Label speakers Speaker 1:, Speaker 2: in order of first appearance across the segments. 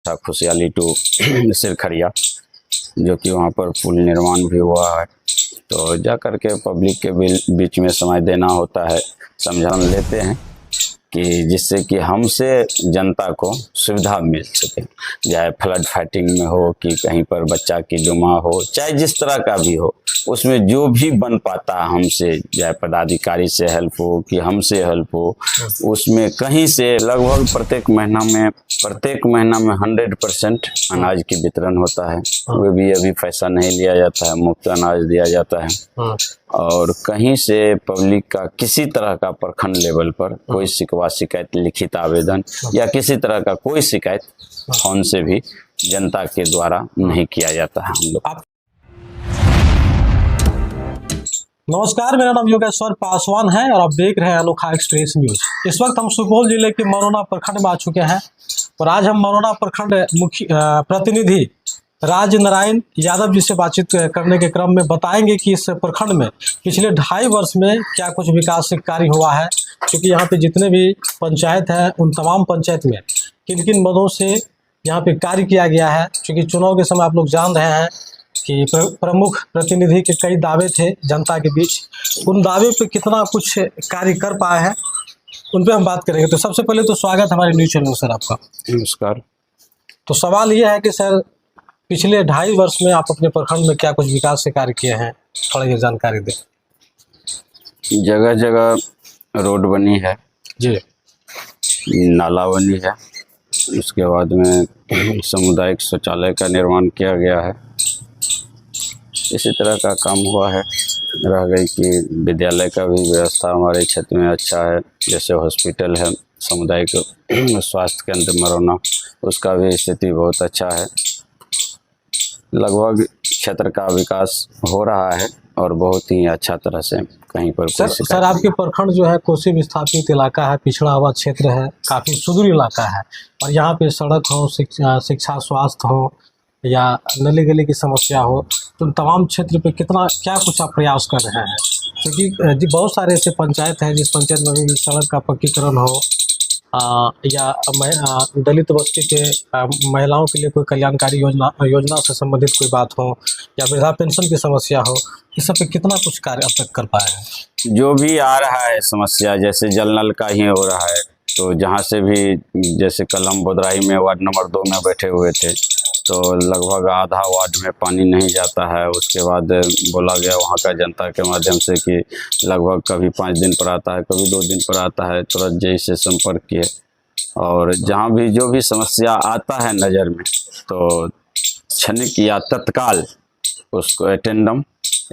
Speaker 1: था खुशहाली टू सिरखरिया, जो कि वहाँ पर पुल निर्माण भी हुआ है। तो जा कर के पब्लिक के बीच में समय देना होता है, समझान लेते हैं कि जिससे कि हमसे जनता को सुविधा मिल सके, चाहे फ्लड फाइटिंग में हो कि कहीं पर बच्चा की डुमा हो, चाहे जिस तरह का भी हो, उसमें जो भी बन पाता है हमसे, चाहे पदाधिकारी से हेल्प हो कि हमसे हेल्प हो, उसमें कहीं से लगभग प्रत्येक महीना में 100% अनाज की वितरण होता है। वो भी अभी पैसा नहीं लिया जाता है, मुफ्त अनाज दिया जाता है। और कहीं से पब्लिक का किसी तरह का प्रखंड लेवल पर कोई शिकायत, लिखित आवेदन या किसी तरह का कोई शिकायत फोन से भी जनता के द्वारा नहीं किया जाता है। हम लोग
Speaker 2: नमस्कार, मेरा नाम योगेश्वर पासवान है और आप देख रहे हैं अनोखा एक्सप्रेस न्यूज। इस वक्त हम सुपौल जिले के मरौना प्रखंड में आ चुके हैं और आज हम मरौना प्रखंड प्रतिनिधि राज नारायण यादव जी से बातचीत करने के क्रम में बताएंगे कि इस प्रखंड में पिछले 2.5 वर्ष में क्या कुछ विकास कार्य हुआ है, क्योंकि यहाँ पे जितने भी पंचायत हैं उन तमाम पंचायत में किन किन मदों से यहाँ पे कार्य किया गया है। क्योंकि चुनाव के समय आप लोग जान रहे हैं कि प्रमुख प्रतिनिधि के कई दावे थे जनता के बीच, उन दावे पे कितना कुछ कार्य कर पाए हैं उन पे हम बात करेंगे। तो सबसे पहले तो स्वागत हमारे न्यूज चैनल में सर आपका।
Speaker 1: नमस्कार।
Speaker 2: तो सवाल ये है कि सर पिछले 2.5 वर्ष में आप अपने प्रखंड में क्या कुछ विकास के कार्य किए हैं, थोड़ा ये जानकारी दें।
Speaker 1: जगह जगह रोड बनी है
Speaker 2: जी,
Speaker 1: नाला बनी है, उसके बाद में सामुदायिक शौचालय का निर्माण किया गया है। इसी तरह का काम हुआ है। रह गई कि विद्यालय का भी व्यवस्था हमारे क्षेत्र में अच्छा है, जैसे हॉस्पिटल है, सामुदायिक स्वास्थ्य केंद्र मरौना, उसका भी स्थिति बहुत अच्छा है। लगभग क्षेत्र का विकास हो रहा है और बहुत ही अच्छा तरह से। कहीं पर
Speaker 2: सर आपके प्रखंड जो है कोसी विस्थापित इलाका है, पिछड़ा हुआ क्षेत्र है, काफ़ी सुदूर इलाका है और यहाँ पे सड़क हो, शिक्षा स्वास्थ्य हो या नली गली की समस्या हो, तो तमाम क्षेत्र पे क्या कुछ आप प्रयास कर रहे हैं? क्योंकि बहुत सारे ऐसे पंचायत हैं जिस पंचायत में भी सड़क का पक्कीकरण हो या दलित बस्ती के महिलाओं के लिए कोई कल्याणकारी योजना से संबंधित कोई बात हो या वृद्धा पेंशन की समस्या हो, इस सब पे कितना कुछ कार्य अब तक कर पाए हैं?
Speaker 1: जो भी आ रहा है समस्या, जैसे जल नल का ही हो रहा है, तो जहाँ से भी, जैसे कल हम बोदराई में वार्ड नंबर 2 में बैठे हुए थे, तो लगभग आधा वार्ड में पानी नहीं जाता है। उसके बाद बोला गया वहाँ का जनता के माध्यम से कि लगभग कभी 5 दिन पर आता है, कभी 2 दिन पर आता है। तुरंत जय से संपर्क किए और जहाँ भी जो भी समस्या आता है नज़र में, तो क्षणिक या तत्काल उसको अटेंडम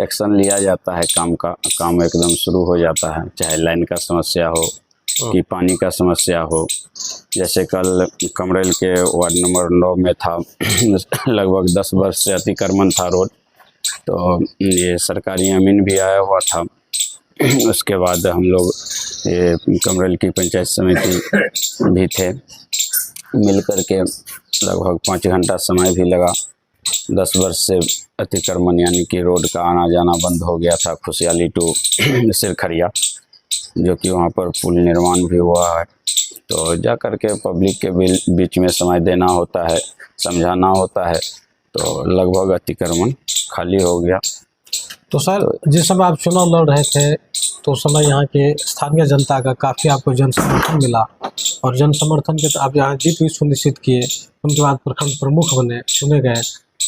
Speaker 1: एक्शन लिया जाता है। काम एकदम शुरू हो जाता है, चाहे लाइन का समस्या हो कि पानी का समस्या हो। जैसे कल कमरेल के वार्ड नंबर 9 में था, लगभग 10 वर्ष से अतिक्रमण था रोड, तो ये सरकारी अमीन भी आया हुआ था। उसके बाद हम लोग ये कमरेल की पंचायत समिति भी थे, मिल कर के लगभग 5 घंटा समय भी लगा। 10 वर्ष से अतिक्रमण यानी कि रोड का आना जाना बंद हो गया था खुशहाली टू सिरखरिया, जो कि वहाँ पर पुल निर्माण भी हुआ है। तो जा कर के पब्लिक के बीच में समय देना होता है, समझाना होता है, तो लगभग अतिक्रमण खाली हो गया।
Speaker 2: तो सर जिस समय आप चुनाव लड़ रहे थे तो उस समय यहाँ के स्थानीय जनता का काफ़ी आपको जन समर्थन मिला और जन समर्थन के तो आप यहाँ जीत भी सुनिश्चित किए। उनके बाद प्रखंड प्रमुख बने, चुने गए।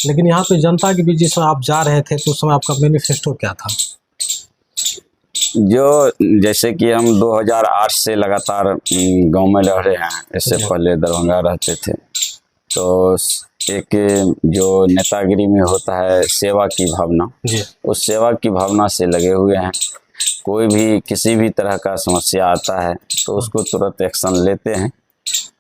Speaker 2: लेकिन यहाँ पे जनता के बीच जिस समय आप जा रहे थे तो उस समय आपका मैनिफेस्टो क्या था?
Speaker 1: जो जैसे कि हम 2008 से लगातार गांव में रह रहे हैं, इससे पहले दरभंगा रहते थे, तो एक जो नेतागिरी में होता है सेवा की भावना, उस सेवा की भावना से लगे हुए हैं। कोई भी किसी भी तरह का समस्या आता है तो उसको तुरंत एक्शन लेते हैं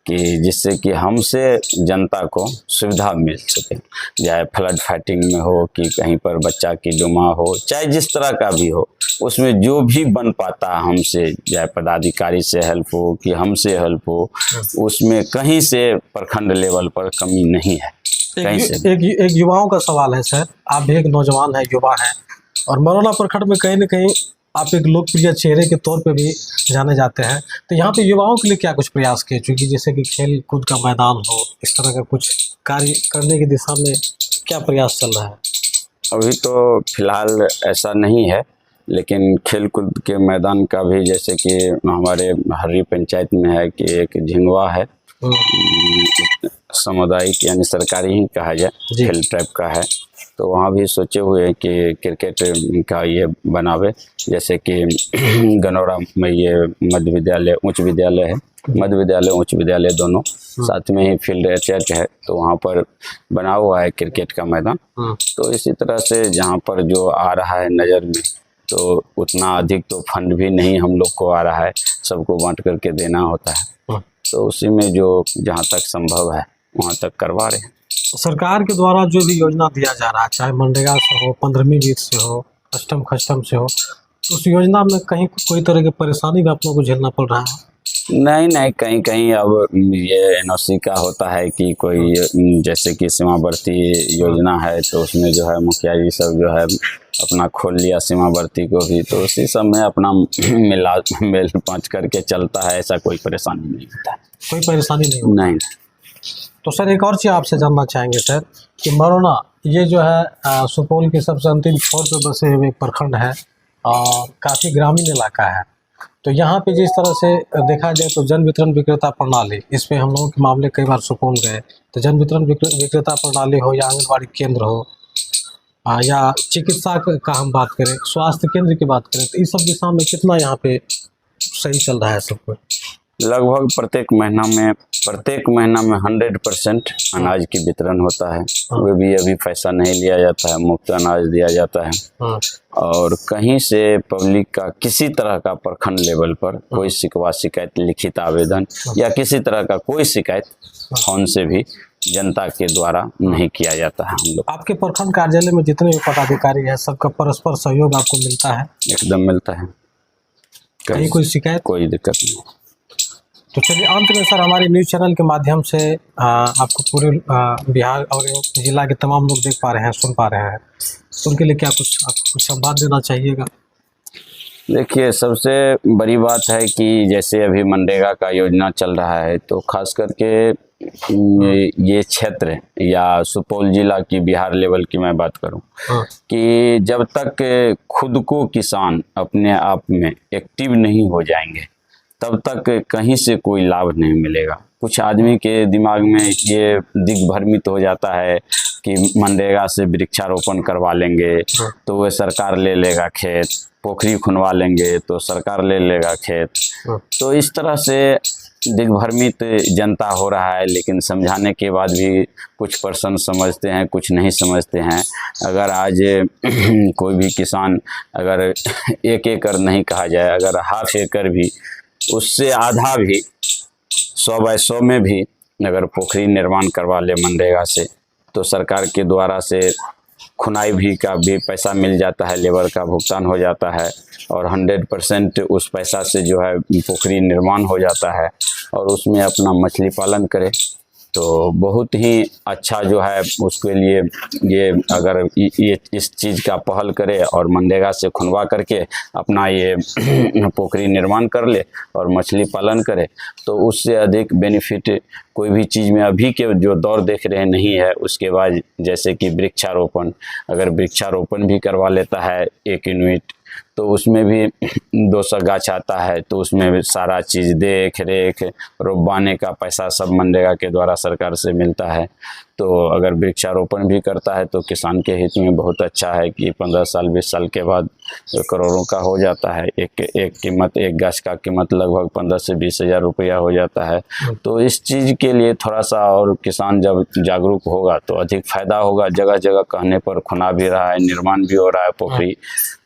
Speaker 1: कि जिससे कि हमसे जनता को सुविधा मिल सके, चाहे फ्लड फाइटिंग में हो कि कहीं पर बच्चा की डुमा हो, चाहे जिस तरह का भी हो, उसमें जो भी बन पाता है हमसे, चाहे पदाधिकारी से हेल्प हो कि हमसे हेल्प हो, उसमें कहीं से प्रखंड लेवल पर कमी नहीं है। कहीं से
Speaker 2: एक युवाओं का सवाल है सर, आप भी एक नौजवान है, युवा है और मरौना प्रखंड में कहीं न कहीं आप एक लोकप्रिय चेहरे के तौर पे भी जाने जाते हैं, तो यहाँ पे युवाओं के लिए क्या कुछ प्रयास किए, चूँकि जैसे कि खेल कूद का मैदान हो, इस तरह का कुछ कार्य करने की दिशा में क्या प्रयास चल रहा है?
Speaker 1: अभी तो फिलहाल ऐसा नहीं है, लेकिन खेल कूद के मैदान का भी जैसे कि हमारे हर्री पंचायत में है कि एक झिंगवा है, सामुदायिक यानी सरकारी ही कहा जाए,
Speaker 2: जी।
Speaker 1: खेल टाइप का है। तो वहाँ भी सोचे हुए हैं कि क्रिकेट का ये बनावे, जैसे कि गनौरा में ये मध्य विद्यालय उच्च विद्यालय है, मध्य विद्यालय उच्च विद्यालय दोनों साथ में ही फील्ड अटैच है, तो वहाँ पर बना हुआ है क्रिकेट का मैदान। तो इसी तरह से जहाँ पर जो आ रहा है नज़र में, तो उतना अधिक तो फंड भी नहीं हम लोग को आ रहा है, सबको बांट करके देना होता है, तो उसी में जो जहाँ तक संभव है वहाँ तक करवा रहे हैं।
Speaker 2: सरकार के द्वारा जो भी योजना दिया जा रहा है, चाहे मनरेगा से हो, 15वीं वित्त से हो, अष्टम खष्टम से हो, तो उस योजना में कहीं कोई तरह की परेशानी भी आप लोगों को झेलना पड़ रहा है?
Speaker 1: नहीं नहीं, कहीं कहीं अब ये एनओसी का होता है कि कोई जैसे कि सीमावर्ती योजना है, तो उसमें जो है मुखिया जी सब जो है अपना खोल लिया सीमावर्ती को भी, तो उसी सब में अपना मेल पाँच करके चलता है, ऐसा कोई परेशानी नहीं होता है।
Speaker 2: कोई परेशानी नहीं होती?
Speaker 1: नहीं।
Speaker 2: तो सर एक और चीज़ आपसे जानना चाहेंगे सर कि मरोना ये जो है सुपौल के सबसे अंतिम छोर पर बसे हुए एक प्रखंड है और काफ़ी ग्रामीण इलाका है। तो यहाँ पे जिस तरह से देखा जाए तो जन वितरण विक्रेता प्रणाली, इस पे हम लोगों के मामले कई बार सुपौल गए, तो जन वितरण विक्रेता प्रणाली हो या आंगनबाड़ी केंद्र हो या चिकित्सा का हम बात करें, स्वास्थ्य केंद्र की बात करें, तो इस सब दिशा में कितना यहाँ पे सही चल रहा है सब कुछ?
Speaker 1: लगभग प्रत्येक महीना में 100% अनाज की वितरण होता है, वो भी अभी पैसा नहीं लिया जाता है, मुफ्त अनाज दिया जाता है। और कहीं से पब्लिक का किसी तरह का प्रखंड लेवल पर कोई शिकवा शिकायत, लिखित आवेदन या किसी तरह का कोई शिकायत फोन से भी जनता के द्वारा नहीं किया जाता है। हम लोग
Speaker 2: आपके प्रखंड कार्यालय में जितने भी पदाधिकारी हैं, सबका परस्पर सहयोग आपको मिलता है?
Speaker 1: एकदम मिलता है,
Speaker 2: कहीं कोई शिकायत?
Speaker 1: कोई दिक्कत नहीं।
Speaker 2: तो चलिए अंत में सर हमारे न्यूज़ चैनल के माध्यम से आपको पूरे बिहार और जिला के तमाम लोग देख पा रहे हैं, सुन पा रहे हैं, तो उनके लिए क्या कुछ आप कुछ संवाद देना चाहिएगा?
Speaker 1: देखिए, सबसे बड़ी बात है कि जैसे अभी मनरेगा का योजना चल रहा है, तो खास करके ये क्षेत्र या सुपौल जिला की बिहार लेवल की मैं बात करूं कि जब तक खुद को किसान अपने आप में एक्टिव नहीं हो जाएंगे, तब तक कहीं से कोई लाभ नहीं मिलेगा। कुछ आदमी के दिमाग में ये दिग्भ्रमित हो जाता है कि मनरेगा से वृक्षारोपण करवा लेंगे तो वह सरकार ले लेगा खेत, पोखरी खुनवा लेंगे तो सरकार ले लेगा खेत। तो इस तरह से दिग्भ्रमित जनता हो रहा है, लेकिन समझाने के बाद भी कुछ पर्सन समझते हैं, कुछ नहीं समझते हैं। अगर आज कोई भी किसान अगर 1 एकड़ नहीं कहा जाए, अगर ½ एकड़ भी, उससे आधा भी 100/100 में भी अगर पोखरी निर्माण करवा ले मनरेगा से, तो सरकार के द्वारा से खुनाई भी का भी पैसा मिल जाता है, लेबर का भुगतान हो जाता है और 100% उस पैसा से जो है पोखरी निर्माण हो जाता है और उसमें अपना मछली पालन करे, तो बहुत ही अच्छा जो है उसके लिए ये अगर ये इस चीज़ का पहल करे और मनरेगा से खुनवा करके अपना ये पोखरी निर्माण कर ले और मछली पालन करे, तो उससे अधिक बेनिफिट कोई भी चीज़ में अभी के जो दौर देख रहे नहीं है। उसके बाद जैसे कि वृक्षारोपण, अगर वृक्षारोपण भी करवा लेता है 1 यूनिट, तो उसमें भी 200 गाछ आता है, तो उसमें भी सारा चीज़ देख रेख रोपवाने का पैसा सब मनरेगा के द्वारा सरकार से मिलता है। तो अगर वृक्षारोपण भी करता है तो किसान के हित में बहुत अच्छा है कि 15 साल 20 साल के बाद करोड़ों का हो जाता है। एक गाछ का कीमत लगभग 15 से 20 हज़ार रुपया हो जाता है। तो इस चीज़ के लिए थोड़ा सा और किसान जब जागरूक होगा तो अधिक फायदा होगा। जगह जगह कहने पर खुना भी रहा है, निर्माण भी हो रहा है पोखरी।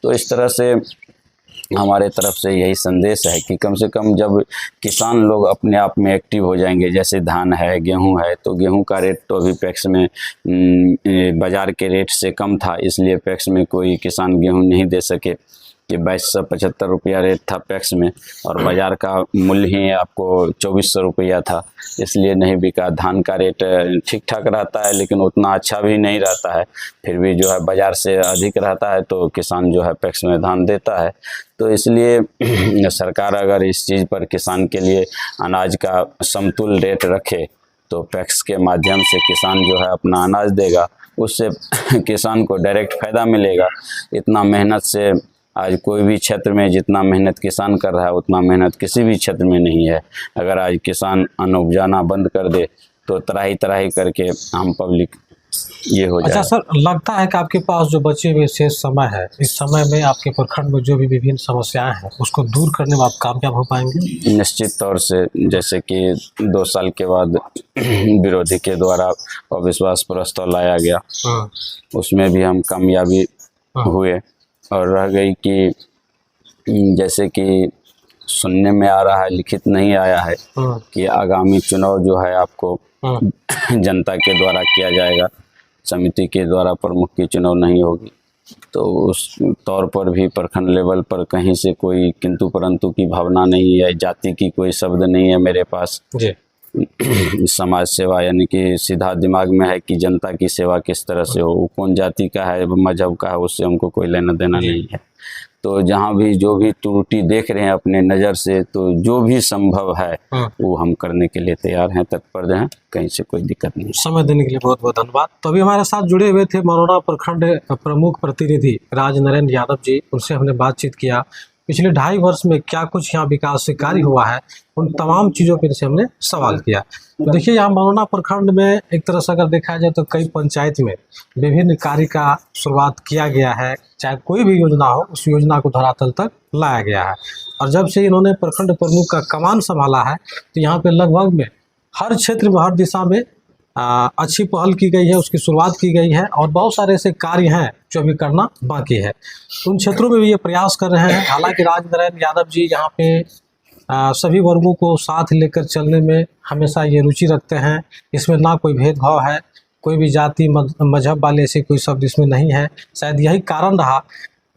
Speaker 1: तो इस तरह से हमारे तरफ से यही संदेश है कि कम से कम जब किसान लोग अपने आप में एक्टिव हो जाएंगे, जैसे धान है, गेहूं है, तो गेहूं का रेट तो अभी पैक्स में बाज़ार के रेट से कम था, इसलिए पैक्स में कोई किसान गेहूं नहीं दे सके। कि 2275 रुपया रेट था पैक्स में, और बाज़ार का मूल्य ही आपको 2400 रुपया था, इसलिए नहीं बिका। धान का रेट ठीक ठाक रहता है लेकिन उतना अच्छा भी नहीं रहता है, फिर भी जो है बाज़ार से अधिक रहता है तो किसान जो है पैक्स में धान देता है। तो इसलिए सरकार अगर इस चीज़ पर किसान के लिए अनाज का समतुल रेट रखे तो पैक्स के माध्यम से किसान जो है अपना अनाज देगा, उससे किसान को डायरेक्ट फ़ायदा मिलेगा। इतना मेहनत से आज कोई भी क्षेत्र में जितना मेहनत किसान कर रहा है उतना मेहनत किसी भी क्षेत्र में नहीं है। अगर आज किसान अन्न उपजाना बंद कर दे तो तराही तराही करके आम पब्लिक ये हो जाए।
Speaker 2: अच्छा सर, लगता है कि आपके पास जो बचे हुए शेष समय है, इस समय में आपके प्रखंड में जो भी विभिन्न समस्याएं हैं उसको दूर करने में आप कामयाब हो पाएंगे?
Speaker 1: निश्चित तौर से, जैसे कि 2 साल के बाद विरोधी के द्वारा अविश्वास प्रस्ताव लाया गया, उसमें भी हम कामयाबी हुए। और रह गई कि जैसे कि सुनने में आ रहा है, लिखित नहीं आया है कि आगामी चुनाव जो है आपको जनता के द्वारा किया जाएगा, समिति के द्वारा प्रमुख की चुनाव नहीं होगी। तो उस तौर पर भी प्रखंड लेवल पर कहीं से कोई किंतु परंतु की भावना नहीं है, जाति की कोई शब्द नहीं है मेरे पास जी। समाज सेवा यानी कि सीधा दिमाग में है कि जनता की सेवा किस तरह से हो, कौन जाति का है, मजहब का है, उससे हमको कोई लेना देना नहीं है। तो जहाँ भी जो भी त्रुटि देख रहे हैं अपने नज़र से, तो जो भी संभव है वो हम करने के लिए तैयार हैं, तत्पर हैं, कहीं से कोई दिक्कत नहीं।
Speaker 2: समय देने के लिए बहुत बहुत धन्यवाद। तो अभी हमारे साथ जुड़े हुए थे मरोना प्रखंड प्रमुख प्रतिनिधि राज नरेंद्र यादव जी, उनसे हमने बातचीत किया। पिछले 2.5 वर्ष में क्या कुछ यहाँ विकास से कार्य हुआ है, उन तमाम चीज़ों पर से हमने सवाल किया। तो देखिए, यहाँ मरोना प्रखंड में एक तरह से अगर देखा जाए तो कई पंचायत में विभिन्न कार्य का शुरुआत किया गया है, चाहे कोई भी योजना हो उस योजना को धरातल तक लाया गया है। और जब से इन्होंने प्रखंड प्रमुख का कमान संभाला है तो यहाँ पे लगभग में हर क्षेत्र में, हर दिशा में अच्छी पहल की गई है, उसकी शुरुआत की गई है, और बहुत सारे ऐसे कार्य हैं जो अभी करना बाकी है। उन क्षेत्रों में भी ये प्रयास कर रहे हैं। हालांकि राज नरेंद्र यादव जी यहाँ पे सभी वर्गों को साथ लेकर चलने में हमेशा ये रुचि रखते हैं। इसमें ना कोई भेदभाव है, कोई भी जाति मजहब वाले ऐसे कोई शब्द इसमें नहीं है। शायद यही कारण रहा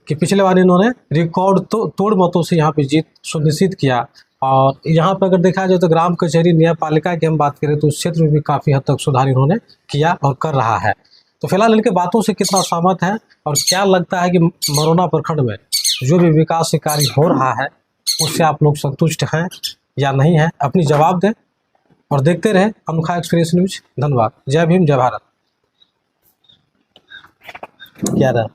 Speaker 2: कि पिछले बार इन्होंने रिकॉर्ड तोड़ मतों से यहाँ पे जीत सुनिश्चित किया। और यहाँ पर अगर देखा जाए तो ग्राम कचहरी न्यायपालिका की हम बात करें तो उस क्षेत्र में भी काफ़ी हद तक सुधार इन्होंने किया और कर रहा है। तो फिलहाल इनके बातों से कितना सहमत है और क्या लगता है कि मरोना प्रखंड में जो भी विकास से कार्य हो रहा है उससे आप लोग संतुष्ट हैं या नहीं हैं, अपनी जवाब दें और देखते रहे अनोखा एक्सप्रेस न्यूज। धन्यवाद। जय भीम, जय भारत। क्या रहा